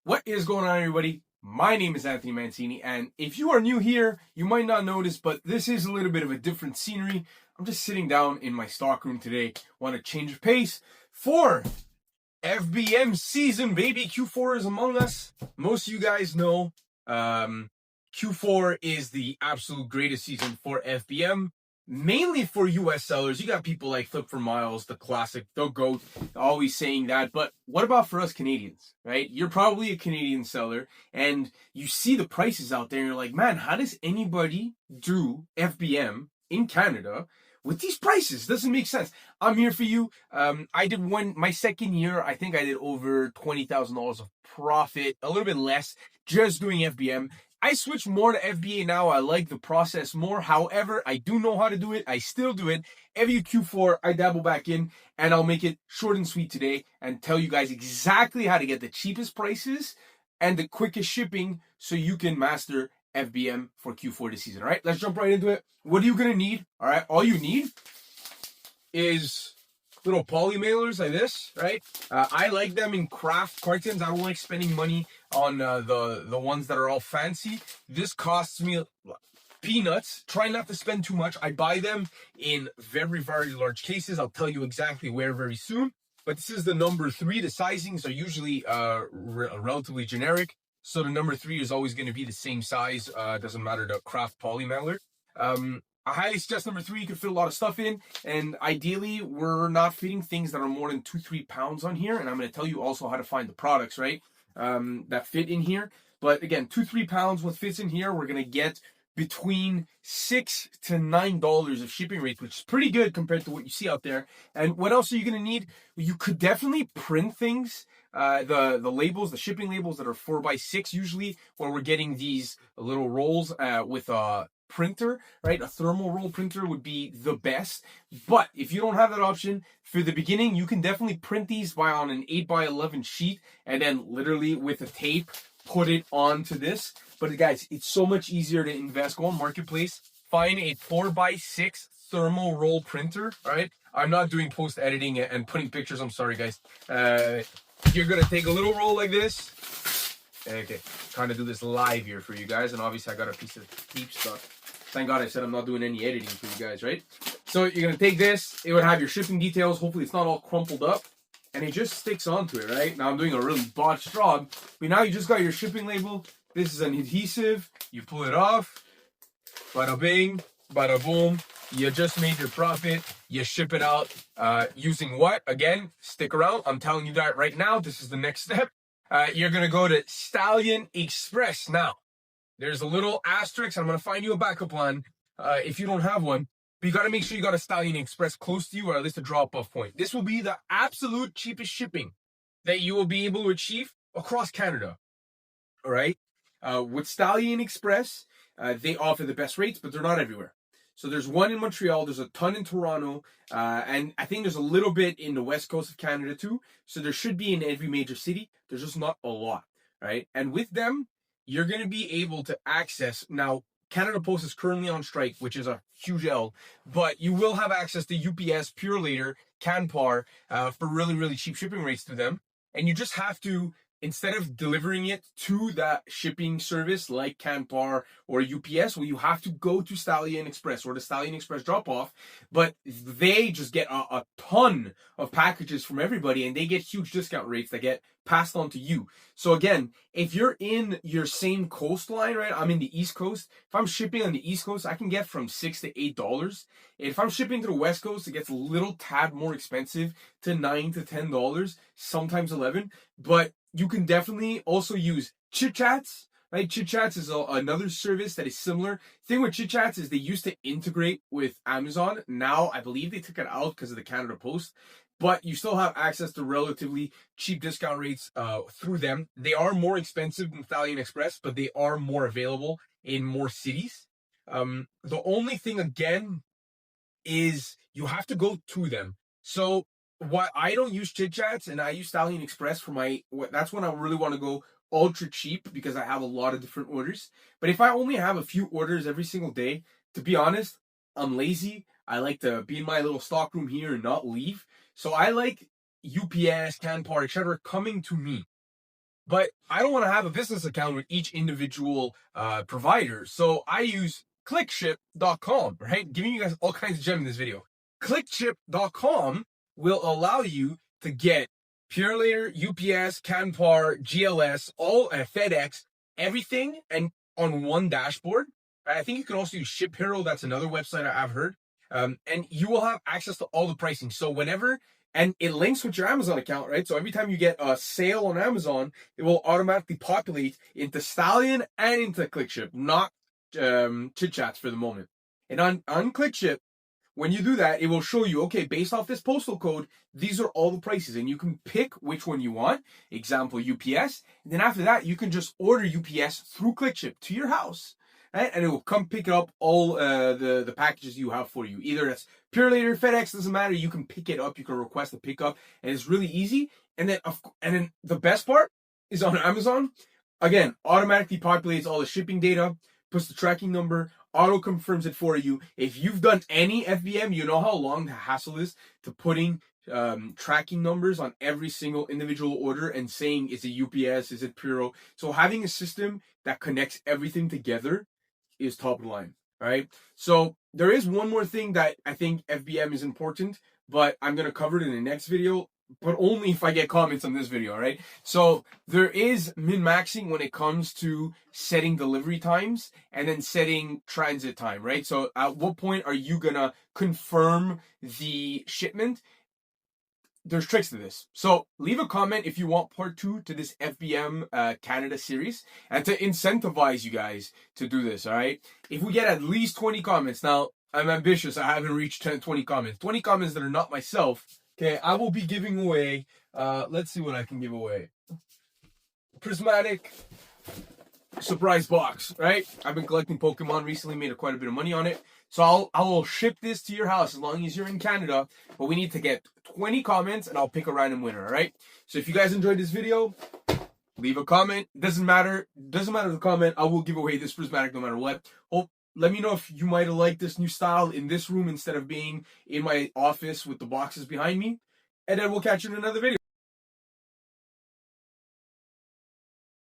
What is going on, everybody? My name is Anthony Mancini, and if you are new here, you might not notice, but this is a little bit of a different scenery. I'm just sitting down in my stockroom today. Want to change of pace for FBM season, baby. Q4 is among us. Most of you guys know Q4 is the absolute greatest season for FBM. Mainly for US sellers. You got people like Flip for Miles, the classic, the GOAT, always saying that. But what about for us Canadians, right? You're probably a Canadian seller and you see the prices out there and you're like, man, how does anybody do FBM in Canada with these prices? Doesn't make sense. I'm here for you. I did my second year, I think I did over $20,000 of profit, a little bit less, just doing FBM. I switched more to FBA now. I like the process more. However, I do know how to do it. I still do it. Every Q4, I dabble back in, and I'll make it short and sweet today and tell you guys exactly how to get the cheapest prices and the quickest shipping so you can master FBM for Q4 this season. All right, let's jump right into it. What are you going to need? All right, all you need is little poly mailers like this, right? I like them in craft cartons. I don't like spending money on the ones that are all fancy. This costs me peanuts. Try not to spend too much. I buy them in very, very large cases. I'll tell you exactly where very soon. But this is the number 3. The sizings are usually relatively generic. So the number 3 is always going to be the same size. Doesn't matter the craft poly mailer. I highly suggest number 3. You can fit a lot of stuff in, and ideally we're not fitting things that are more than 2-3 pounds on here. And I'm going to tell you also how to find the products, right, that fit in here. But again, 2-3 pounds, what fits in here, we're going to get between $6 to $9 of shipping rates, which is pretty good compared to what you see out there. And what else are you going to need? You could definitely print things. The labels, the shipping labels that are 4x6 usually, where we're getting these little rolls with printer, right? A thermal roll printer would be the best. But if you don't have that option for the beginning, you can definitely print these on an 8x11 sheet and then literally with a tape put it onto this. But guys, it's so much easier to invest. Go on Marketplace, find a 4x6 thermal roll printer. All right, I'm not doing post editing and putting pictures. I'm sorry, guys. You're gonna take a little roll like this. Okay, trying to do this live here for you guys, and obviously I got a piece of tape stuck. Thank God I said I'm not doing any editing for you guys, right? So you're gonna take this, it would have your shipping details, hopefully it's not all crumpled up, and it just sticks onto it, right? Now I'm doing a really botched job, but now you just got your shipping label. This is an adhesive, you pull it off, bada bing, bada boom, you just made your profit, you ship it out, using what? Again, stick around, I'm telling you that right now, this is the next step. You're going to go to Stallion Express. Now, there's a little asterisk. I'm going to find you a backup line if you don't have one. But you got to make sure you got a Stallion Express close to you, or at least a drop-off point. This will be the absolute cheapest shipping that you will be able to achieve across Canada. All right? With Stallion Express, they offer the best rates, but they're not everywhere. So there's one in Montreal, there's a ton in Toronto, and I think there's a little bit in the west coast of Canada too. So there should be in every major city. There's just not a lot, right? And with them, you're going to be able to access, now Canada Post is currently on strike, which is a huge L, but you will have access to UPS, Pure Later, Canpar for really, really cheap shipping rates to them. And you just have to, instead of delivering it to that shipping service like Canpar or UPS, well, you have to go to Stallion Express or the Stallion Express drop-off, but they just get a ton of packages from everybody, and they get huge discount rates that get passed on to you. So again, if you're in your same coastline, right? I'm in the East Coast. If I'm shipping on the East Coast, I can get from $6 to $8. If I'm shipping to the West Coast, it gets a little tad more expensive to $9 to $10, sometimes $11, but you can definitely also use Chit Chats, right? Chit Chats is another service that is similar. Thing with Chit Chats is they used to integrate with Amazon. Now, I believe they took it out because of the Canada Post, but you still have access to relatively cheap discount rates through them. They are more expensive than Stallion Express, but they are more available in more cities. The only thing, again, is you have to go to them. So what I don't use Chit Chats and I use Stallion Express for that's when I really want to go ultra cheap because I have a lot of different orders. But if I only have a few orders every single day, to be honest, I'm lazy. I like to be in my little stockroom here and not leave. So I like UPS, Canpar, etc. coming to me. but I don't want to have a business account with each individual provider. So I use Clickship.com, right? Giving you guys all kinds of gems in this video. Clickship.com will allow you to get Purelator, UPS, Canpar, GLS, all FedEx, everything, and on one dashboard. I think you can also use Ship Hero. That's another website I've heard. And you will have access to all the pricing. So whenever, and it links with your Amazon account, right? So every time you get a sale on Amazon, it will automatically populate into Stallion and into Clickship, not chit chats for the moment. And on Clickship, when you do that, it will show you, okay, based off this postal code, these are all the prices, and you can pick which one you want. Example, UPS. And then after that, you can just order UPS through Clickship to your house, right? And it will come pick up all the packages you have for you. Either that's Purelator, FedEx, doesn't matter. You can pick it up. You can request a pickup, and it's really easy. And then the best part is on Amazon. Again, automatically populates all the shipping data, puts the tracking number, auto confirms it for you. If you've done any FBM, you know how long the hassle is to putting tracking numbers on every single individual order and saying, is it UPS, is it Puro? So having a system that connects everything together is top of the line, all right? So there is one more thing that I think FBM is important, but I'm going to cover it in the next video, but only if I get comments on this video, all right? So there is min-maxing when it comes to setting delivery times and then setting transit time, right? So at what point are you gonna confirm the shipment? There's tricks to this. So leave a comment if you want part 2 to this FBM Canada series and to incentivize you guys to do this, all right? If we get at least 20 comments, now I'm ambitious, I haven't reached 20 comments. 20 comments that are not myself, okay, I will be giving away, let's see what I can give away. Prismatic surprise box, right? I've been collecting Pokemon recently, made quite a bit of money on it. So I will ship this to your house as long as you're in Canada, but we need to get 20 comments and I'll pick a random winner, all right? So if you guys enjoyed this video, leave a comment. Doesn't matter the comment, I will give away this Prismatic no matter what. Let me know if you might have liked this new style in this room instead of being in my office with the boxes behind me. And then we'll catch you in another video.